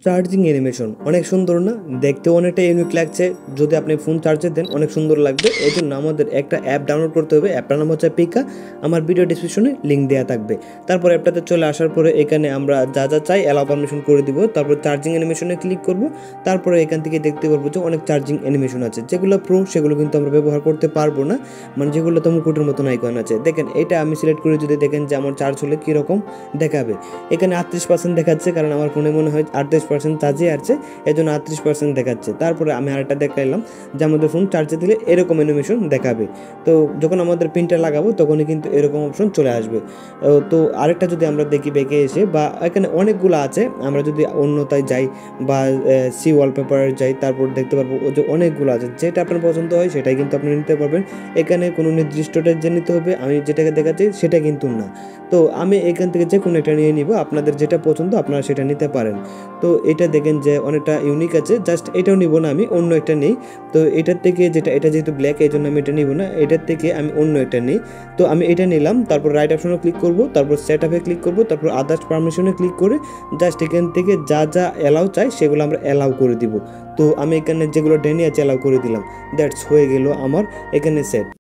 Charging animation অনেক সুন্দর না? দেখতেও অনেকটা ইউনিক লাগছে। যদি আপনি ফোন চার্জে দেন অনেক সুন্দর লাগবে। এই জন্য আমাদের একটা অ্যাপ ডাউনলোড করতে হবে। অ্যাপটার নাম হচ্ছে পিকা। আমার ভিডিও ডিসক্রিপশনে লিঙ্ক দেওয়া থাকবে। তারপর অ্যাপটাতে চলে আসার পরে এখানে আমরা যা যা চাই অ্যালাউ পারমিশন করে দিব। তারপর চার্জিং অ্যানিমেশনে ক্লিক করব। তারপরে এখান থেকে দেখতে পারবো যে অনেক চার্জিং অ্যানিমেশন আছে, যেগুলো প্রো সেগুলো কিন্তু আমরা ব্যবহার করতে পারবো না, মানে যেগুলো তো মুকুটের মতন আইকন আছে। দেখেন এটা আমি সিলেক্ট করে যদি দেখেন যে আমার চার্জ হলে কীরকম দেখাবে। এখানে 38% দেখাচ্ছে, কারণ আমার ফোনে মনে হয় 38% চার্জে আছে, এই জন্য 38% দেখাচ্ছে। তারপরে আমি আরেকটা দেখাইলাম যে আমাদের ফোন চার্জে দিলে এরকম অ্যানিমেশন দেখাবে। তো যখন আমাদের পিনটা লাগাবো তখনই কিন্তু এরকম অপশন চলে আসবে। তো আরেকটা যদি আমরা দেখি ব্যাকে এসে, বা এখানে অনেকগুলো আছে, আমরা যদি অন্যতায় যাই বা সি ওয়ালপেপারে যাই, তারপর দেখতে পারবো যে অনেকগুলো আছে। যেটা আপনার পছন্দ হয় সেটাই কিন্তু আপনি নিতে পারবেন। এখানে কোনো নির্দিষ্টটা যে নিতে হবে আমি যেটাকে দেখাচ্ছি সেটা কিন্তু না। তো আমি এখান থেকে যে কোনো একটা নিয়ে নিব, আপনাদের যেটা পছন্দ আপনারা সেটা নিতে পারেন। তো এটা দেখেন যে অনেকটা ইউনিক আছে, জাস্ট এটাও নিব না, আমি অন্য একটা নিই। তো এটার থেকে এটা যেহেতু ব্ল্যাক এই জন্য আমি এটা নিব না, এটার থেকে আমি অন্য একটা নিই। তো আমি এটা নিলাম, তারপর রাইট অপশনে ক্লিক করব, তারপর সেট আপে ক্লিক করব, তারপর আদার্স পারমিশনে ক্লিক করে জাস্ট এখান থেকে যা যা অ্যালাউ চাই সেগুলো আমরা অ্যালাউ করে দিব। তো আমি এখানে যেগুলো ডেনি আছে অ্যালাউ করে দিলাম, দ্যাটস হয়ে গেল আমার এখানে সেট।